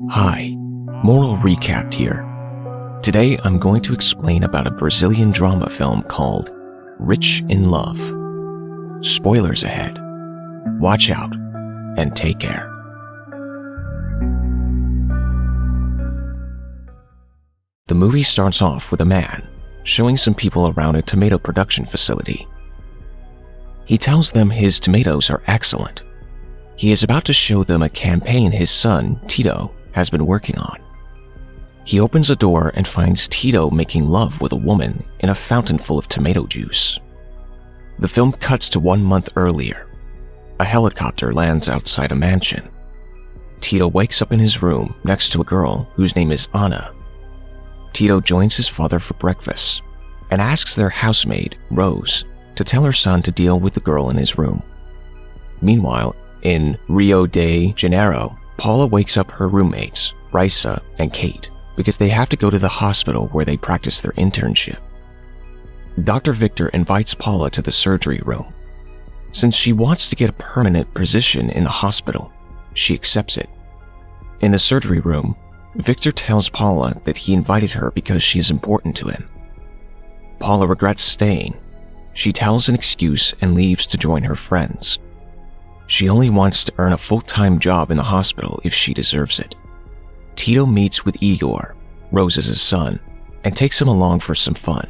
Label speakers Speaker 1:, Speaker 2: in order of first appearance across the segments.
Speaker 1: Hi, moral recap here. Today I'm going to explain about a Brazilian drama film called Rich in Love. Spoilers ahead. Watch out and take care. The movie starts off with a man showing some people around a tomato production facility. He tells them his tomatoes are excellent. He is about to show them a campaign his son, Tito, has been working on. He opens a door and finds Tito making love with a woman in a fountain full of tomato juice. The film cuts to 1 month earlier. A helicopter lands outside a mansion. Tito wakes up in his room next to a girl whose name is Anna. Tito joins his father for breakfast and asks their housemaid, Rose, to tell her son to deal with the girl in his room. Meanwhile, in Rio de Janeiro, Paula wakes up her roommates, Raisa and Kate, because they have to go to the hospital where they practice their internship. Dr. Victor invites Paula to the surgery room. Since she wants to get a permanent position in the hospital, she accepts it. In the surgery room, Victor tells Paula that he invited her because she is important to him. Paula regrets staying. She tells an excuse and leaves to join her friends. She only wants to earn a full-time job in the hospital if she deserves it. Tito meets with Igor, Rose's son, and takes him along for some fun.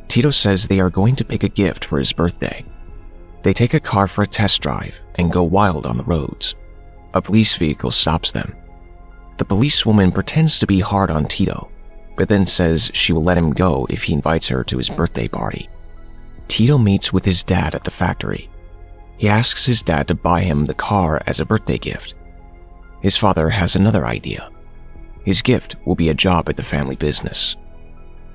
Speaker 1: Tito says they are going to pick a gift for his birthday. They take a car for a test drive and go wild on the roads. A police vehicle stops them. The policewoman pretends to be hard on Tito, but then says she will let him go if he invites her to his birthday party. Tito meets with his dad at the factory. He asks his dad to buy him the car as a birthday gift. His father has another idea. His gift will be a job at the family business.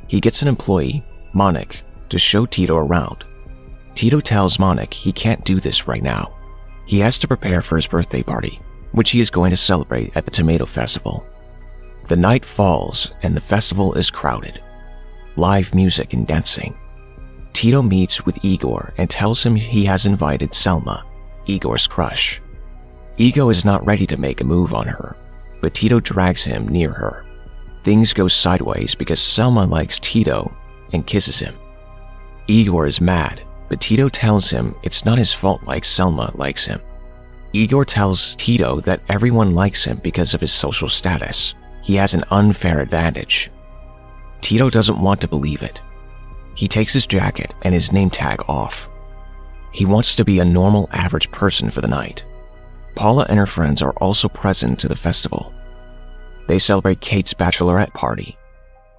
Speaker 1: He gets an employee, Monik, to show Tito around. Tito tells Monik he can't do this right now. He has to prepare for his birthday party, which he is going to celebrate at the tomato festival. The night falls and the festival is crowded. Live music and dancing. Tito meets with Igor and tells him he has invited Selma, Igor's crush. Igor is not ready to make a move on her, but Tito drags him near her. Things go sideways because Selma likes Tito and kisses him. Igor is mad, but Tito tells him it's not his fault like Selma likes him. Igor tells Tito that everyone likes him because of his social status. He has an unfair advantage. Tito doesn't want to believe it. He takes his jacket and his name tag off. He wants to be a normal, average person for the night. Paula and her friends are also present to the festival. They celebrate Kate's bachelorette party.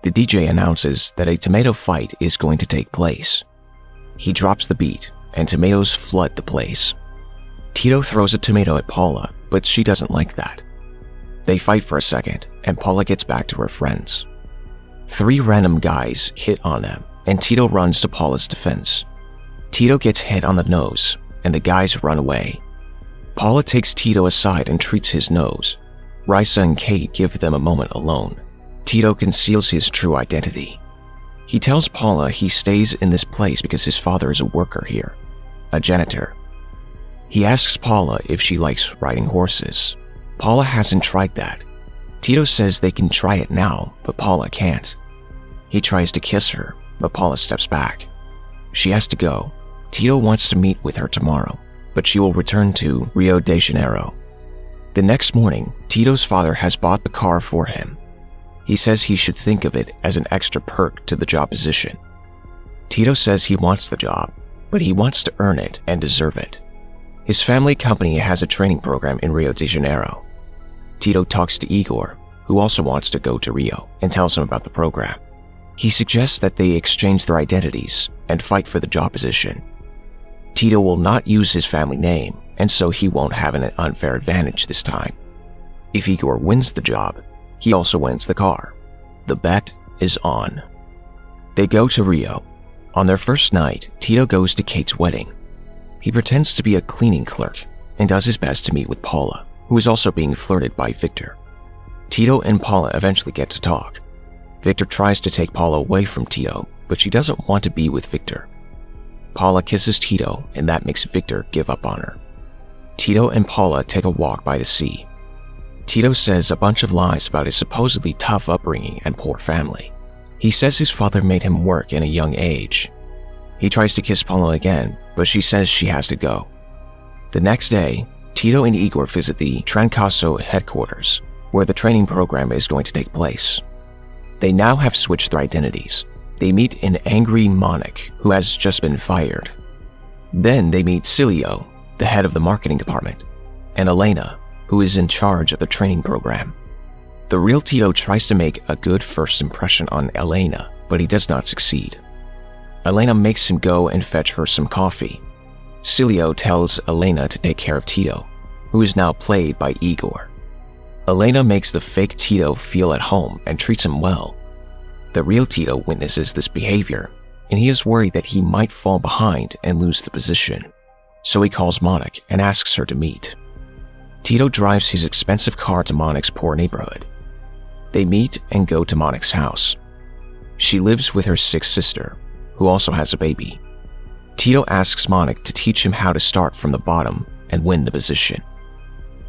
Speaker 1: The DJ announces that a tomato fight is going to take place. He drops the beat, and tomatoes flood the place. Tito throws a tomato at Paula, but she doesn't like that. They fight for a second, and Paula gets back to her friends. 3 random guys hit on them, and Tito runs to Paula's defense. Tito gets hit on the nose, and the guys run away. Paula takes Tito aside and treats his nose. Raisa and Kate give them a moment alone. Tito conceals his true identity. He tells Paula he stays in this place because his father is a worker here, a janitor. He asks Paula if she likes riding horses. Paula hasn't tried that. Tito says they can try it now, but Paula can't. He tries to kiss her, but Paula steps back. She has to go. Tito wants to meet with her tomorrow, but she will return to Rio de Janeiro. The next morning, Tito's father has bought the car for him. He says he should think of it as an extra perk to the job position. Tito says he wants the job, but he wants to earn it and deserve it. His family company has a training program in Rio de Janeiro. Tito talks to Igor, who also wants to go to Rio, and tells him about the program. He suggests that they exchange their identities and fight for the job position. Tito will not use his family name, and so he won't have an unfair advantage this time. If Igor wins the job, he also wins the car. The bet is on. They go to Rio. On their first night, Tito goes to Kate's wedding. He pretends to be a cleaning clerk and does his best to meet with Paula, who is also being flirted by Victor. Tito and Paula eventually get to talk. Victor tries to take Paula away from Tito, but she doesn't want to be with Victor. Paula kisses Tito, and that makes Victor give up on her. Tito and Paula take a walk by the sea. Tito says a bunch of lies about his supposedly tough upbringing and poor family. He says his father made him work in a young age. He tries to kiss Paula again, but she says she has to go. The next day, Tito and Igor visit the Trancasso headquarters, where the training program is going to take place. They now have switched their identities. They meet an angry Monik, who has just been fired. Then they meet Cilio, the head of the marketing department, and Elena, who is in charge of the training program. The real Tito tries to make a good first impression on Elena, but he does not succeed. Elena makes him go and fetch her some coffee. Cilio tells Elena to take care of Tito, who is now played by Igor. Elena makes the fake Tito feel at home and treats him well. The real Tito witnesses this behavior, and he is worried that he might fall behind and lose the position. So he calls Monik and asks her to meet. Tito drives his expensive car to Monik's poor neighborhood. They meet and go to Monik's house. She lives with her sick sister, who also has a baby. Tito asks Monik to teach him how to start from the bottom and win the position.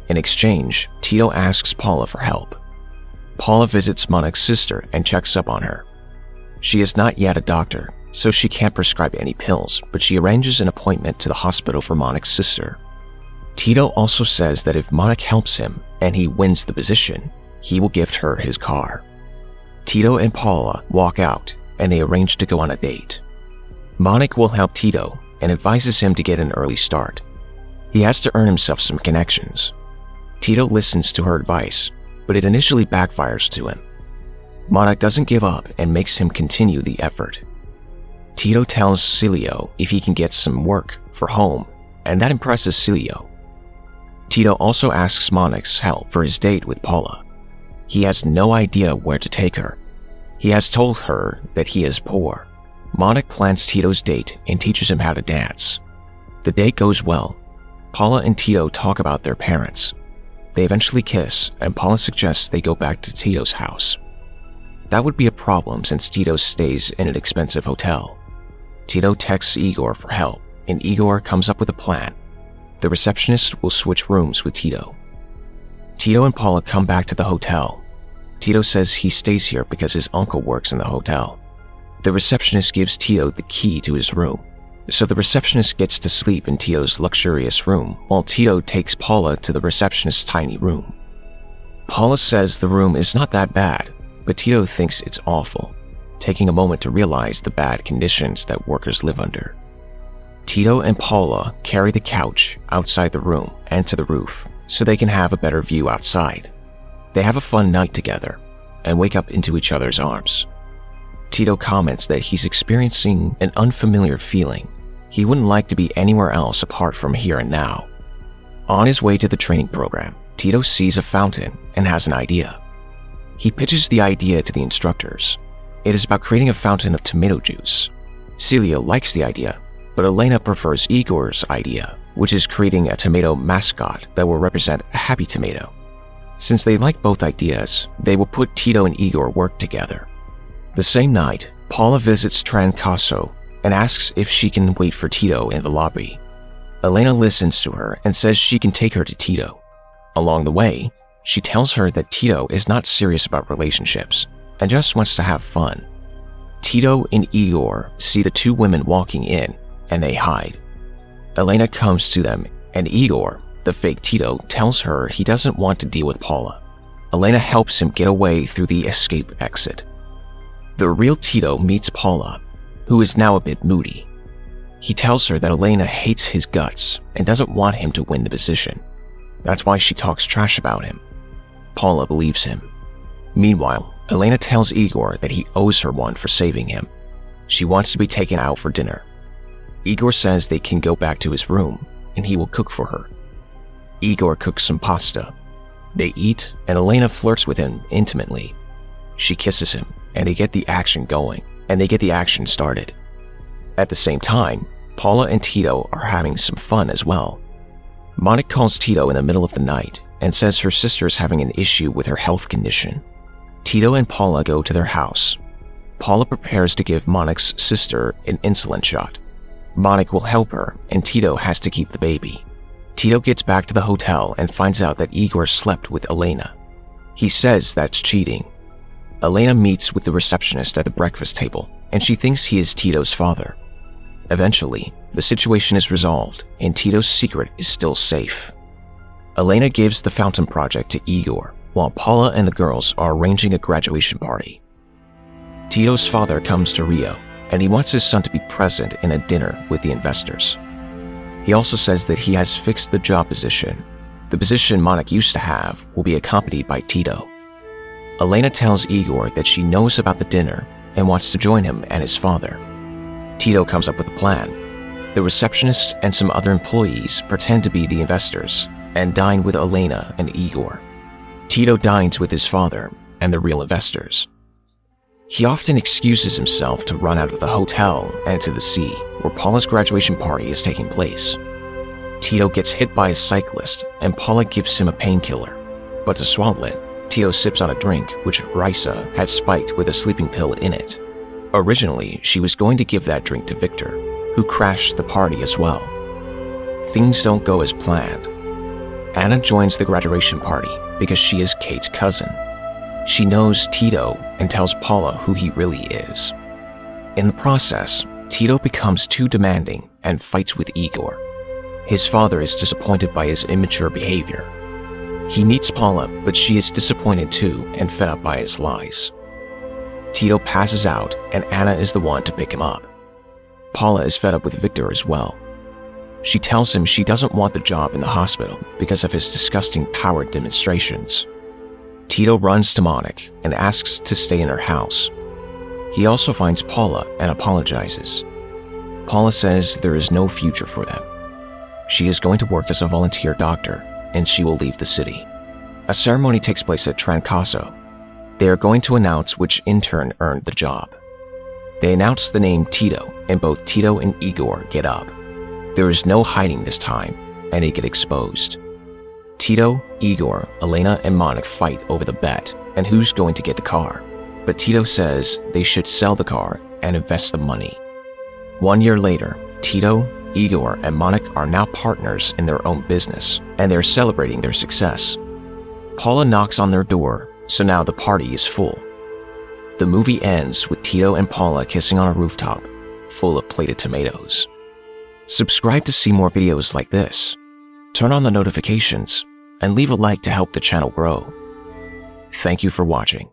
Speaker 1: In exchange, Tito asks Paula for help. Paula visits Monik's sister and checks up on her. She is not yet a doctor, so she can't prescribe any pills, but she arranges an appointment to the hospital for Monik's sister. Tito also says that if Monik helps him and he wins the position, he will gift her his car. Tito and Paula walk out and they arrange to go on a date. Monik will help Tito and advises him to get an early start. He has to earn himself some connections. Tito listens to her advice, but it initially backfires to him. Monik doesn't give up and makes him continue the effort. Tito tells Cilio if he can get some work for home, and that impresses Cilio. Tito also asks Monik's help for his date with Paula. He has no idea where to take her. He has told her that he is poor. Monik plans Tito's date and teaches him how to dance. The date goes well. Paula and Tito talk about their parents. They eventually kiss, and Paula suggests they go back to Tito's house. That would be a problem since Tito stays in an expensive hotel. Tito texts Igor for help, and Igor comes up with a plan. The receptionist will switch rooms with Tito. Tito and Paula come back to the hotel. Tito says he stays here because his uncle works in the hotel. The receptionist gives Tito the key to his room, so the receptionist gets to sleep in Tito's luxurious room while Tito takes Paula to the receptionist's tiny room. Paula says the room is not that bad, but Tito thinks it's awful, taking a moment to realize the bad conditions that workers live under. Tito and Paula carry the couch outside the room and to the roof so they can have a better view outside. They have a fun night together and wake up into each other's arms. Tito comments that he's experiencing an unfamiliar feeling. He wouldn't like to be anywhere else apart from here and now. On his way to the training program, Tito sees a fountain and has an idea. He pitches the idea to the instructors. It is about creating a fountain of tomato juice. Cilio likes the idea, but Elena prefers Igor's idea, which is creating a tomato mascot that will represent a happy tomato. Since they like both ideas, they will put Tito and Igor work together. The same night, Paula visits Trancasso and asks if she can wait for Tito in the lobby. Elena listens to her and says she can take her to Tito. Along the way, she tells her that Tito is not serious about relationships and just wants to have fun. Tito and Igor see the two women walking in and they hide. Elena comes to them and Igor, the fake Tito, tells her he doesn't want to deal with Paula. Elena helps him get away through the escape exit. The real Tito meets Paula, who is now a bit moody. He tells her that Elena hates his guts and doesn't want him to win the position. That's why she talks trash about him. Paula believes him. Meanwhile, Elena tells Igor that he owes her one for saving him. She wants to be taken out for dinner. Igor says they can go back to his room and he will cook for her. Igor cooks some pasta. They eat and Elena flirts with him intimately. She kisses him and they get the action going, and they get the action started. At the same time, Paula and Tito are having some fun as well. Monik calls Tito in the middle of the night and says her sister is having an issue with her health condition. Tito and Paula go to their house. Paula prepares to give Monik's sister an insulin shot. Monik will help her and Tito has to keep the baby. Tito gets back to the hotel and finds out that Igor slept with Elena. He says that's cheating. Elena meets with the receptionist at the breakfast table, and she thinks he is Tito's father. Eventually, the situation is resolved, and Tito's secret is still safe. Elena gives the fountain project to Igor, while Paula and the girls are arranging a graduation party. Tito's father comes to Rio, and he wants his son to be present in a dinner with the investors. He also says that he has fixed the job position. The position Monik used to have will be accompanied by Tito. Elena tells Igor that she knows about the dinner and wants to join him and his father. Tito comes up with a plan. The receptionist and some other employees pretend to be the investors and dine with Elena and Igor. Tito dines with his father and the real investors. He often excuses himself to run out of the hotel and to the sea, where Paula's graduation party is taking place. Tito gets hit by a cyclist, and Paula gives him a painkiller. But to swallow it, Tito sips on a drink which Raisa had spiked with a sleeping pill in it. Originally, she was going to give that drink to Victor, who crashed the party as well. Things don't go as planned. Anna joins the graduation party because she is Kate's cousin. She knows Tito and tells Paula who he really is. In the process, Tito becomes too demanding and fights with Igor. His father is disappointed by his immature behavior. He meets Paula, but she is disappointed too and fed up by his lies. Tito passes out, and Anna is the one to pick him up. Paula is fed up with Victor as well. She tells him she doesn't want the job in the hospital because of his disgusting power demonstrations. Tito runs to Monik and asks to stay in her house. He also finds Paula and apologizes. Paula says there is no future for them. She is going to work as a volunteer doctor, and she will leave the city. A ceremony takes place at Trancasso. They are going to announce which intern earned the job. They announce the name Tito, and both Tito and Igor get up. There is no hiding this time, and they get exposed. Tito, Igor, Elena, and Monik fight over the bet and who's going to get the car. But Tito says they should sell the car and invest the money. 1 year later, Tito, Igor, and Monik are now partners in their own business, and they're celebrating their success. Paula knocks on their door, so now the party is full. The movie ends with Tito and Paula kissing on a rooftop, full of plated tomatoes. Subscribe to see more videos like this. Turn on the notifications, and leave a like to help the channel grow. Thank you for watching.